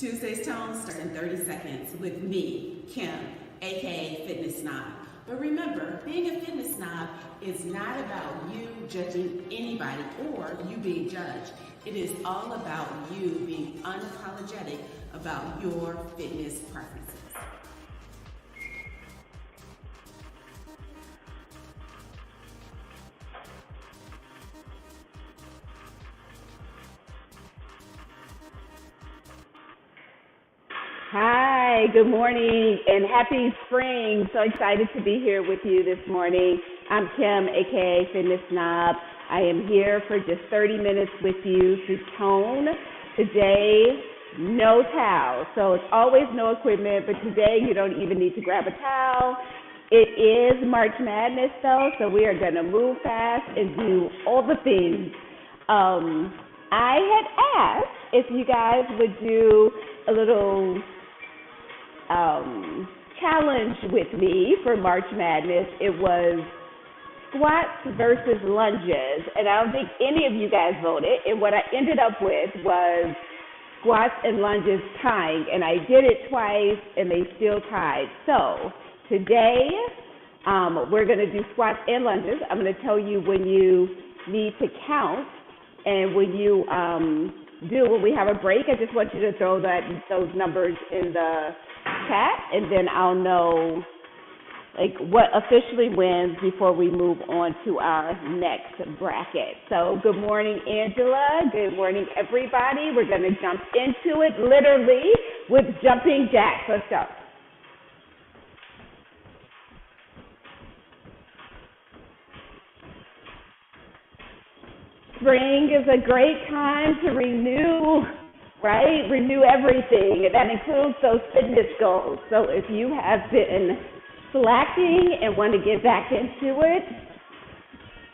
Tuesday's Tone starts in 30 seconds with me, Kim, aka Fitness Snob. But remember, being a fitness snob is not about you judging anybody or you being judged. It is all about you being unapologetic about your fitness preferences. Hi, good morning, and happy spring. So excited to be here with you this morning. I'm Kim, aka Fitness Snob. I am here for just 30 minutes with you to tone. Today, no towel. So it's always no equipment, but today you don't even need to grab a towel. It is March Madness though, so we are gonna move fast and do all the things. I had asked if you guys would do a little challenge with me for March Madness. It was squats versus lunges, and I don't think any of you guys voted, and what I ended up with was squats and lunges tying, and I did it twice and they still tied. So today we're going to do squats and lunges. I'm going to tell you when you need to count, and when you when we have a break, I just want you to throw those numbers in the chat, and then I'll know like what officially wins before we move on to our next bracket. So good morning, Angela. Good morning, everybody. We're going to jump into it literally with jumping jacks. Let's go. Spring is a great time to renew, right? Renew everything. That includes those fitness goals. So if you have been slacking and want to get back into it,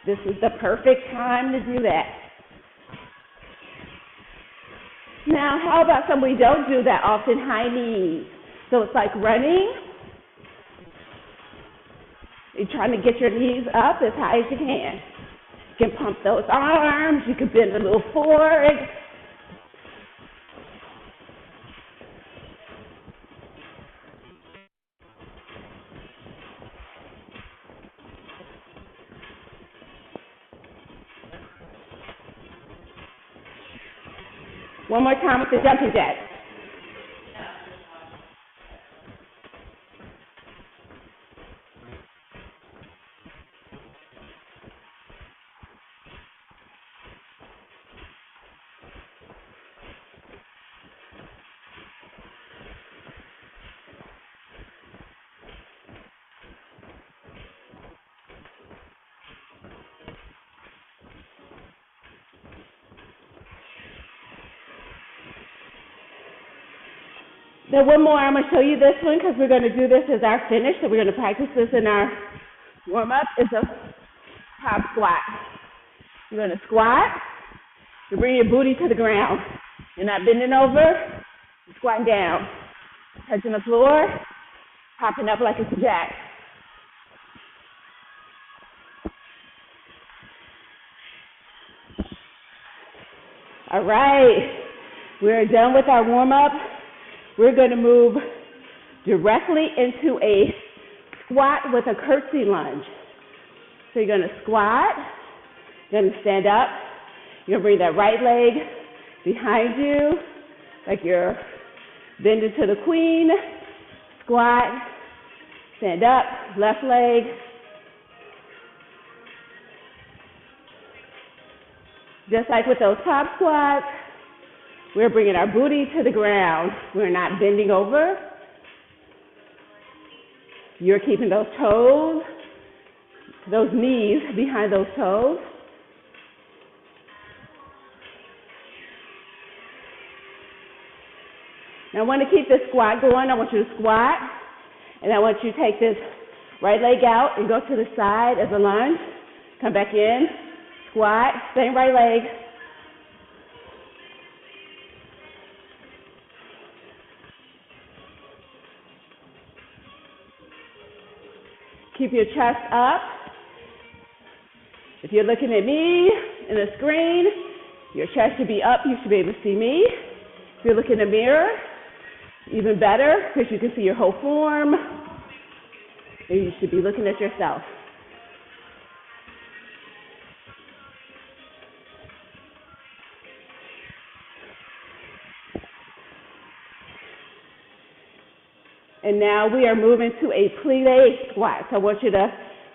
this is the perfect time to do that. Now, how about some we don't do that often? High knees. So it's like running. You're trying to get your knees up as high as you can. You can pump those arms, you can bend a little forward. One more time with the jumping jacks. Now one more, I'm going to show you this one because we're going to do this as our finish. So we're going to practice this in our warm-up. It's a top squat. You're going to squat. You bring your booty to the ground. You're not bending over. You're squatting down. Touching the floor. Popping up like it's a jack. All right. We're done with our warm-up. We're going to move directly into a squat with a curtsy lunge. So you're going to squat, you're going to stand up, you're going to bring that right leg behind you, like you're bending to the queen, squat, stand up, left leg. Just like with those top squats, we're bringing our booty to the ground. We're not bending over. You're keeping those toes, those knees behind those toes. Now I want to keep this squat going. I want you to squat, and I want you to take this right leg out and go to the side as a lunge. Come back in, squat, same right leg. Keep your chest up. If you're looking at me in the screen, your chest should be up. You should be able to see me. If you look in the mirror, Even better, because you can see your whole form, and you should be looking at yourself. And now we are moving to a plie squat. So I want you to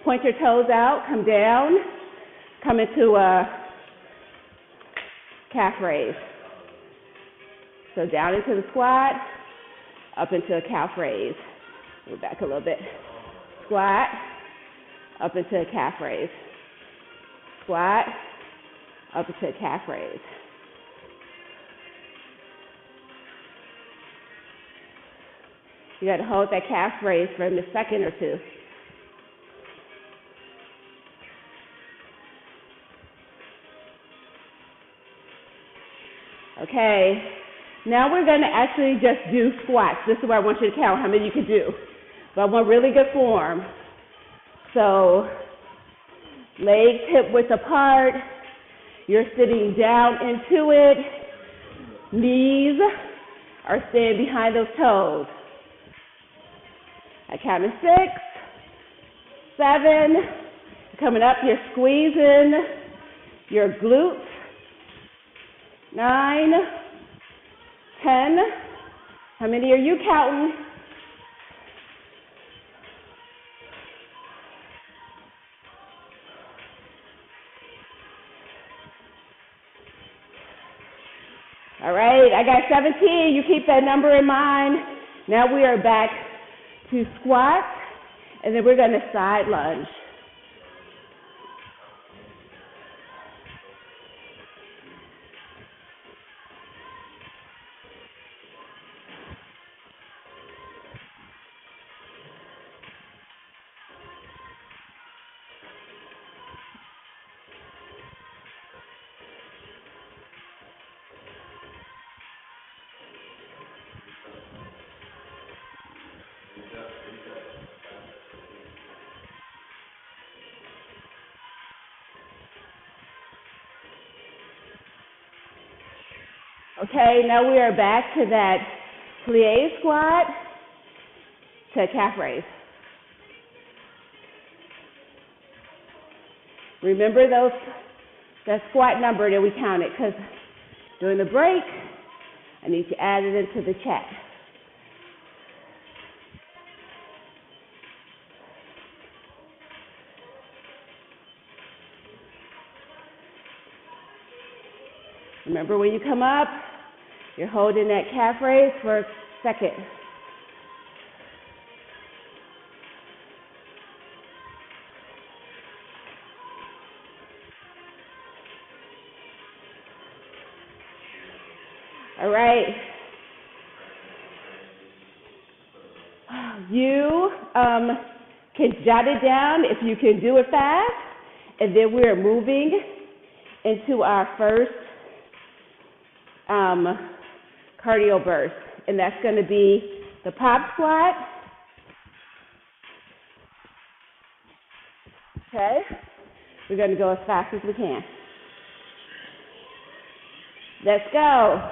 point your toes out, come down, come into a calf raise. So down into the squat, up into a calf raise. Move back a little bit. Squat, up into a calf raise. Squat, up into a calf raise. You got to hold that calf raise for a second or two. Okay, now we're going to actually just do squats. This is where I want you to count how many you can do. But I want really good form. So, legs hip-width apart. You're sitting down into it. Knees are staying behind those toes. I count to 6, 7. Coming up, you're squeezing your glutes. 9, 10. How many are you counting? All right, I got 17. You keep that number in mind. Now we are back to squat, and then we're going to side lunge. Okay, now we are back to that plie squat to calf raise. Remember that squat number that we counted, because during the break, I need to add it into the chat. Remember, when you come up, you're holding that calf raise for a second. All right. You can jot it down if you can do it fast, and then we're moving into our first cardio burst, and that's going to be the pop squat. Okay, we're going to go as fast as we can. Let's go.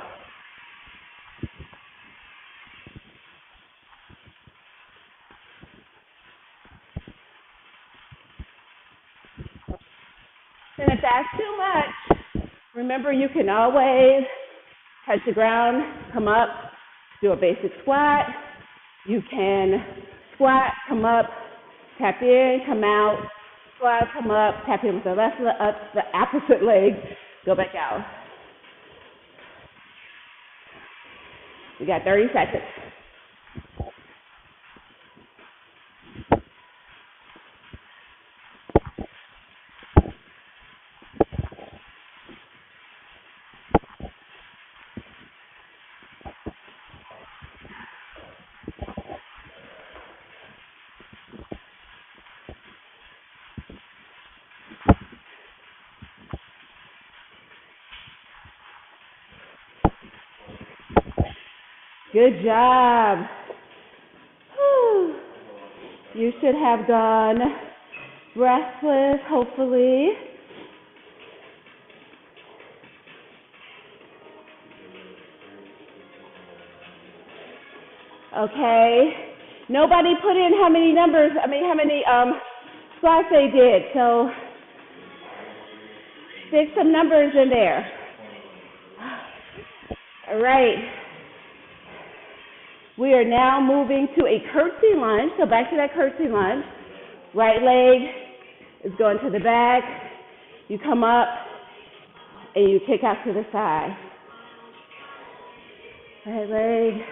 And if that's too much, remember you can always touch the ground, come up, do a basic squat. You can squat, come up, tap in, come out, squat, come up, tap in with the left leg up, the opposite leg, go back out. We got 30 seconds. Good job. Whew. You should have gone breathless, hopefully. Okay. Nobody put in how many squats they did. So stick some numbers in there. All right. We are now moving to a curtsy lunge. So back to that curtsy lunge. Right leg is going to the back. You come up and you kick out to the side. Right leg.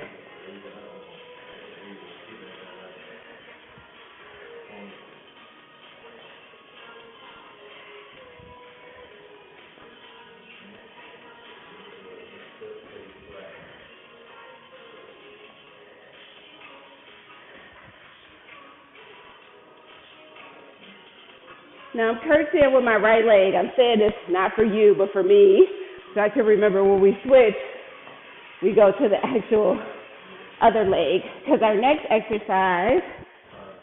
Now I'm curtsying with my right leg. I'm saying this not for you, but for me, so I can remember when we switch, we go to the actual other leg. Because our next exercise,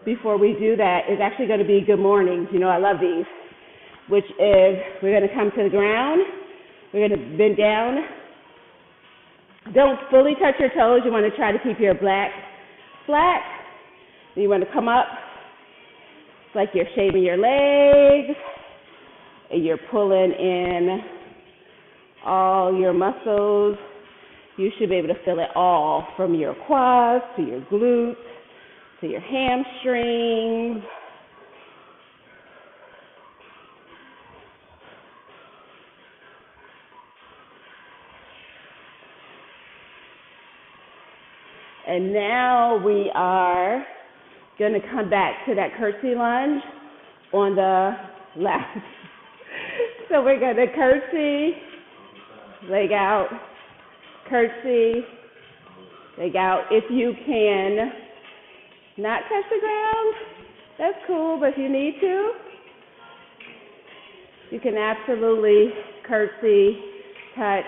before we do that, is actually going to be good mornings. You know I love these, which is we're going to come to the ground. We're going to bend down. Don't fully touch your toes. You want to try to keep your back flat. Then you want to come up. Like you're shaving your legs, and you're pulling in all your muscles. You should be able to feel it all, from your quads to your glutes to your hamstrings. And now we are going to come back to that curtsy lunge on the left. So we're going to curtsy, leg out, curtsy, leg out. If you can not touch the ground, that's cool, but if you need to, you can absolutely curtsy, touch.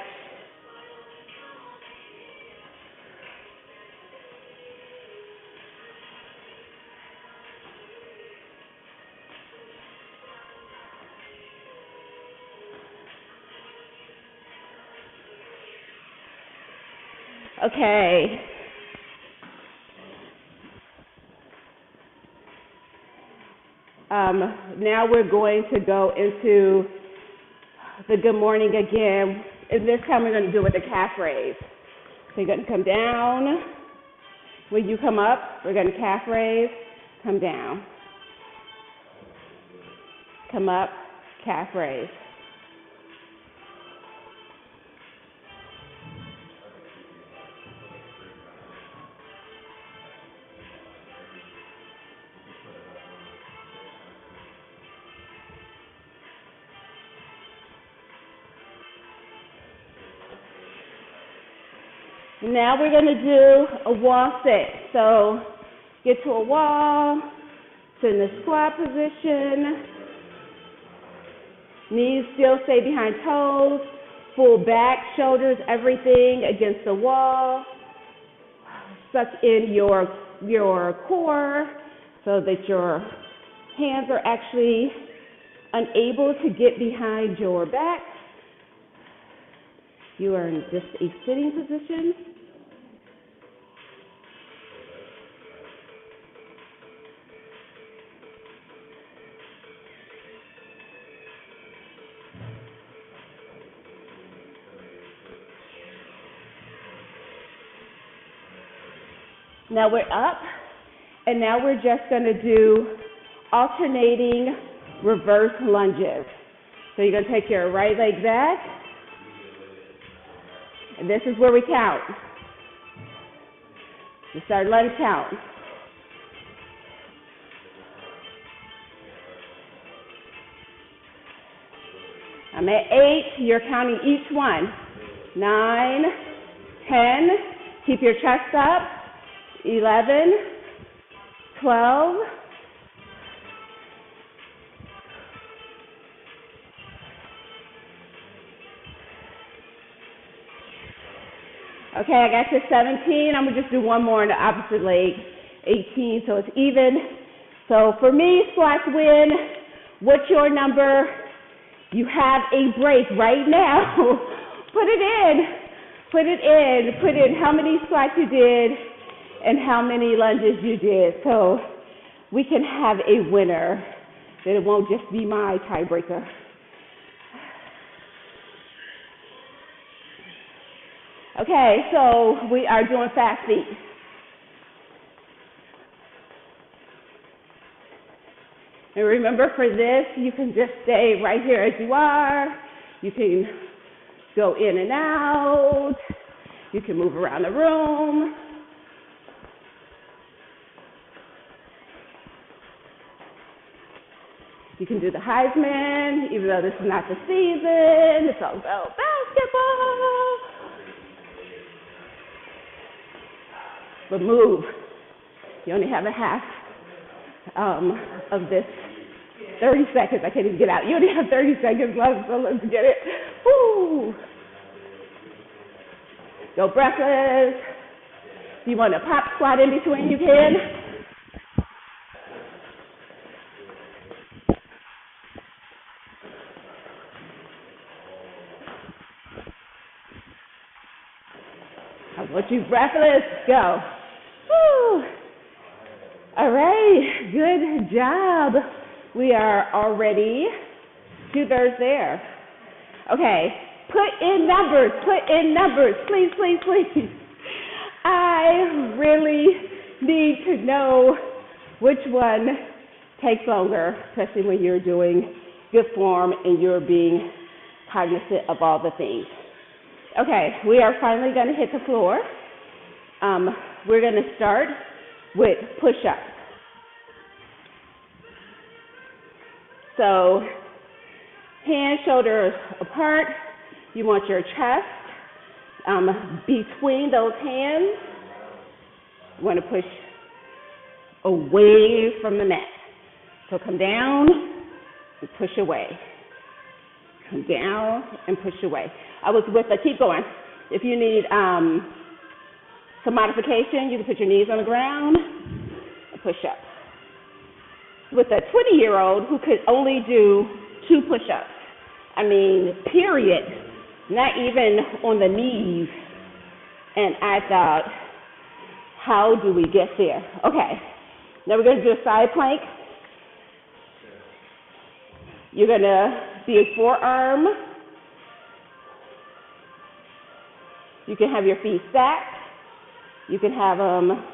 Okay. Now we're going to go into the good morning again. And this time we're going to do it with the calf raise. So you're going to come down. When you come up, we're going to calf raise, come down. Come up, calf raise. Now we're going to do a wall sit. So get to a wall, sit in the squat position. Knees still stay behind toes. Full back, shoulders, everything against the wall. Suck in your core so that your hands are actually unable to get behind your back. You are in just a sitting position. Now we're up, and now we're just going to do alternating reverse lunges. So you're going to take your right leg back, and this is where we count. You start lunge count. I'm at 8. You're counting each one. 9, 10. Keep your chest up. 11, 12. Okay, I got you 17. I'm going to just do one more on the opposite leg. 18, so it's even. So for me, squats win. What's your number? You have a break right now. Put it in. Put it in. Put in how many squats you did and how many lunges you did, so we can have a winner, that it won't just be my tiebreaker. Okay, so we are doing fast feet. And remember, for this, you can just stay right here as you are. You can go in and out. You can move around the room. You can do the Heisman, even though this is not the season. It's all about basketball. But move. You only have a half of this 30 seconds. I can't even get out. You only have 30 seconds left, so let's get it. Woo! Go breathless. If you want to pop squat in between, you can. I want you breathless. Go. Woo! All right, good job. We are already 2/3 there. Okay, put in numbers, please, please, please. I really need to know which one takes longer, especially when you're doing good form and you're being cognizant of all the things. Okay, we are finally going to hit the floor. We're going to start with push-ups. So, hands, shoulders apart. You want your chest between those hands. You want to push away from the mat. So come down and push away. Come down and push away. I was with keep going. If you need some modification, you can put your knees on the ground and push up. With a 20-year-old who could only do 2 push-ups, I mean, period, not even on the knees. And I thought, how do we get there? Okay, now we're going to do a side plank. You're going to be a forearm. You can have your feet stacked. You can have them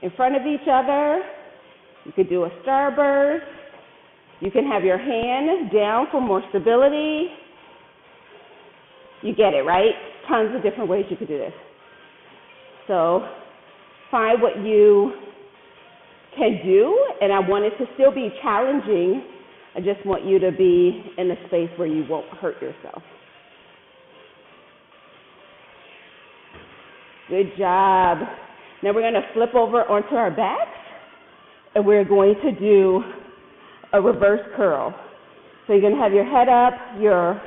in front of each other. You could do a starburst. You can have your hand down for more stability. You get it, right? Tons of different ways you could do this. So find what you can do, and I want it to still be challenging. I just want you to be in a space where you won't hurt yourself. Good job. Now we're going to flip over onto our backs, and we're going to do a reverse curl. So you're going to have your head up, your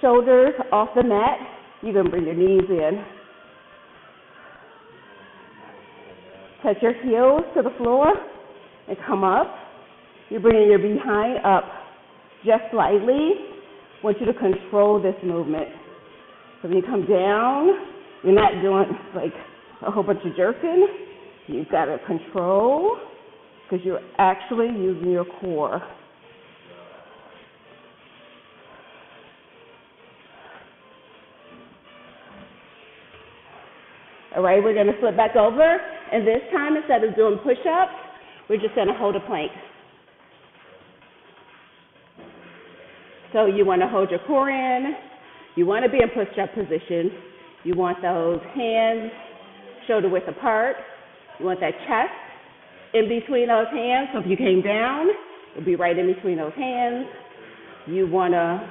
shoulders off the mat. You're going to bring your knees in. Touch your heels to the floor and come up. You're bringing your behind up just slightly. I want you to control this movement. So when you come down, you're not doing like a whole bunch of jerking. You've got to control because you're actually using your core. All right, we're going to flip back over, and this time, instead of doing push-ups, we're just going to hold a plank. So you want to hold your core in. You want to be in push-up position. You want those hands shoulder width apart. You want that chest in between those hands. So if you came down, it'll be right in between those hands. You want to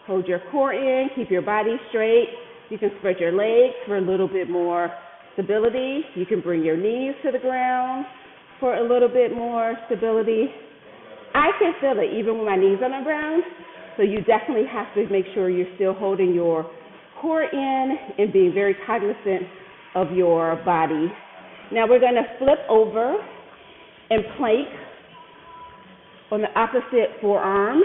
hold your core in, keep your body straight. You can spread your legs for a little bit more stability. You can bring your knees to the ground for a little bit more stability. I can feel it even with my knees on the ground. So you definitely have to make sure you're still holding your core in and being very cognizant of your body. Now we're going to flip over and plank on the opposite forearm.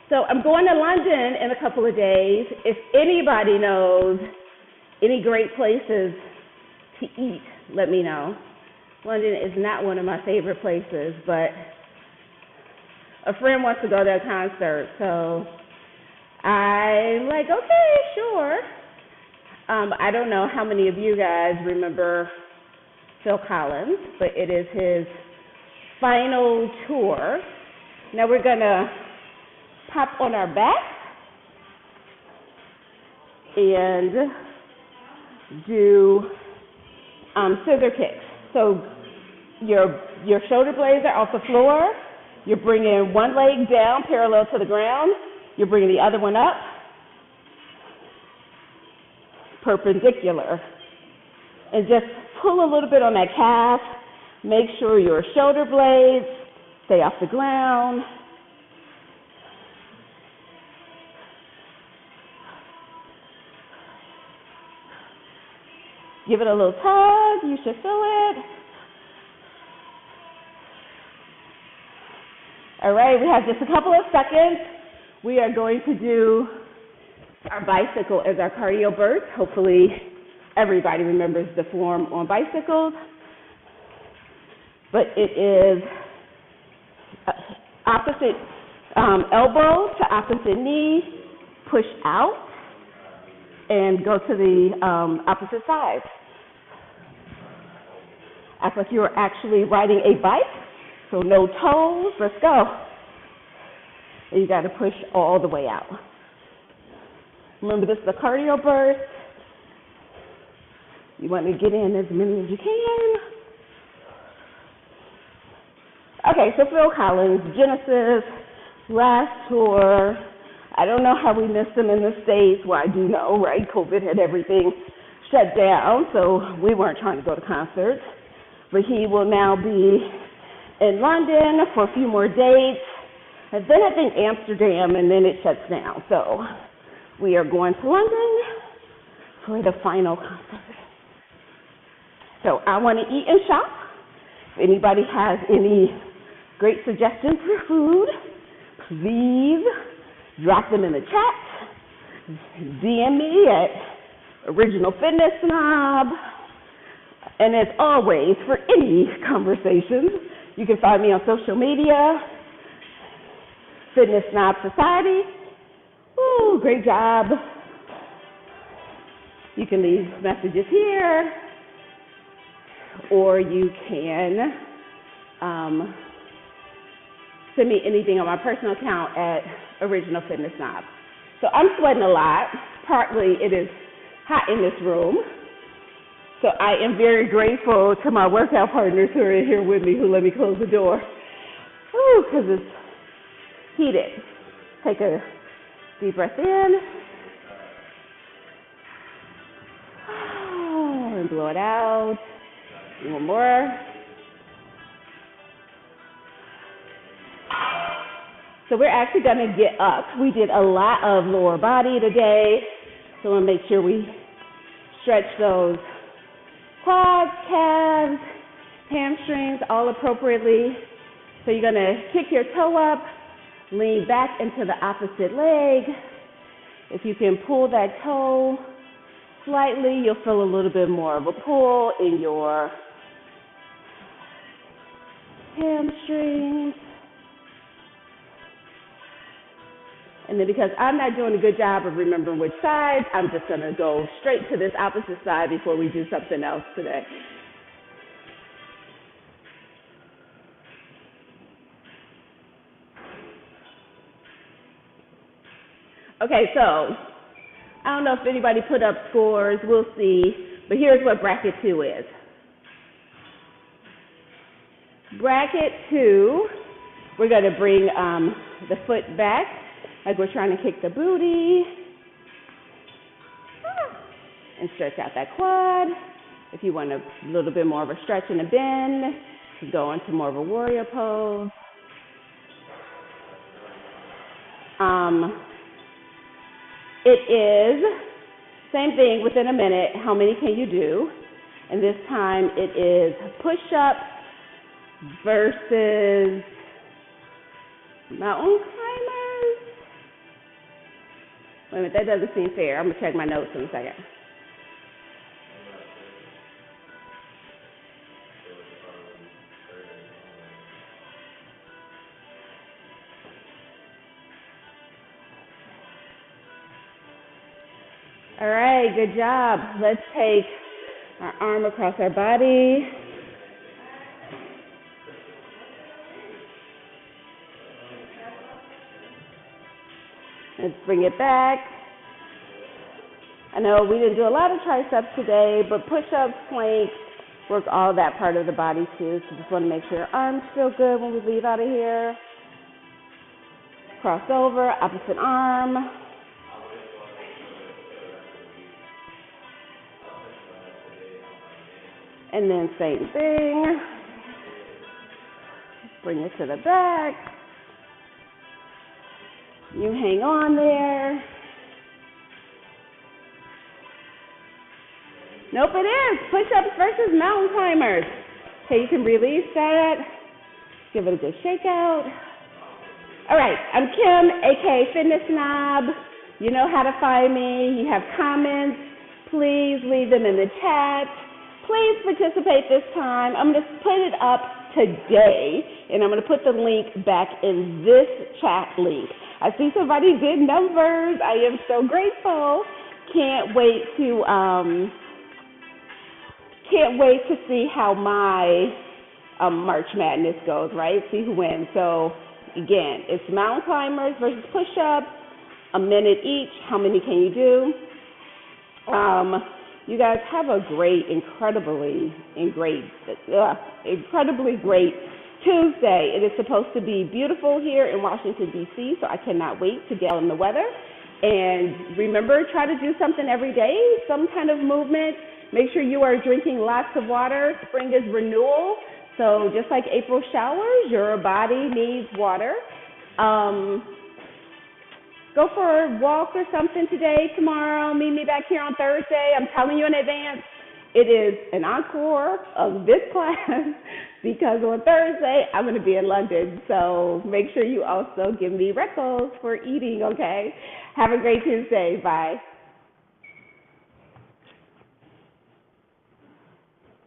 So I'm going to London in a couple of days. If anybody knows any great places to eat, let me know. London is not one of my favorite places, but a friend wants to go to a concert, so I'm like, okay, sure. I don't know how many of you guys remember Phil Collins, but it is his final tour. Now we're gonna pop on our back and do scissor kicks. So your shoulder blades are off the floor. You're bringing one leg down parallel to the ground. You're bringing the other one up perpendicular. And just pull a little bit on that calf. Make sure your shoulder blades stay off the ground. Give it a little tug. You should feel it. All right, we have just a couple of seconds. We are going to do our bicycle as our cardio burst. Hopefully everybody remembers the form on bicycles. But it is opposite elbow to opposite knee, push out, and go to the opposite side. Act like you're actually riding a bike, so no toes. Let's go. And you got to push all the way out. Remember, this is a cardio burst. You want to get in as many as you can. Okay, so Phil Collins, Genesis, last tour. I don't know how we missed him in the States. Well, I do know, right? COVID had everything shut down, so we weren't trying to go to concerts. But he will now be in London for a few more dates. And then I think Amsterdam, and then it shuts down. So we are going to London for the final concert. So I want to eat and shop. If anybody has any great suggestions for food, please drop them in the chat. DM me at Original Fitness Snob. And as always, for any conversations, you can find me on social media, Fitness Snob Society. Ooh, great job. You can leave messages here, or you can send me anything on my personal account at Original Fitness Snob. So I'm sweating a lot. Partly it is hot in this room. So I am very grateful to my workout partners who are here with me, who let me close the door. Ooh, because it's heated. Take a deep breath in. And blow it out. One more. So we're actually going to get up. We did a lot of lower body today. So we'll make sure we stretch those quads, calves, hamstrings, all appropriately. So you're going to kick your toe up, lean back into the opposite leg. If you can pull that toe slightly, you'll feel a little bit more of a pull in your hamstrings. And then because I'm not doing a good job of remembering which side, I'm just going to go straight to this opposite side before we do something else today. Okay, so I don't know if anybody put up scores. We'll see. But here's what bracket 2 is. Bracket 2, we're going to bring the foot back. Like we're trying to kick the booty. And stretch out that quad. If you want a little bit more of a stretch and a bend, you go into more of a warrior pose. It is, same thing within a minute, how many can you do? And this time it is push-ups versus mountain climbers. Wait a minute, that doesn't seem fair. I'm going to check my notes in a second. All right, good job. Let's take our arm across our body. Let's bring it back. I know we didn't do a lot of triceps today, but push-ups, planks, work all that part of the body too. So just want to make sure your arms feel good when we leave out of here. Cross over, opposite arm. And then same thing. Bring it to the back. You hang on there. Nope, it is. Push-ups versus mountain climbers. Okay, you can release that. Give it a good shake out. All right, I'm Kim, aka Fitness Snob. You know how to find me. You have comments, please leave them in the chat. Please participate this time. I'm going to put it up today, and I'm going to put the link back in this chat link. I see somebody did numbers. I am so grateful. Can't wait to see how my March Madness goes, right? See who wins. So, again, it's mountain climbers versus push-ups, a minute each. How many can you do? You guys have a incredibly great Tuesday. It is supposed to be beautiful here in Washington, D.C., so I cannot wait to get on the weather. And remember, try to do something every day, some kind of movement. Make sure you are drinking lots of water. Spring is renewal, so just like April showers, your body needs water. Go for a walk or something today, tomorrow. Meet me back here on Thursday. I'm telling you in advance, it is an encore of this class because on Thursday, I'm going to be in London. So make sure you also give me recos for eating, okay? Have a great Tuesday. Bye.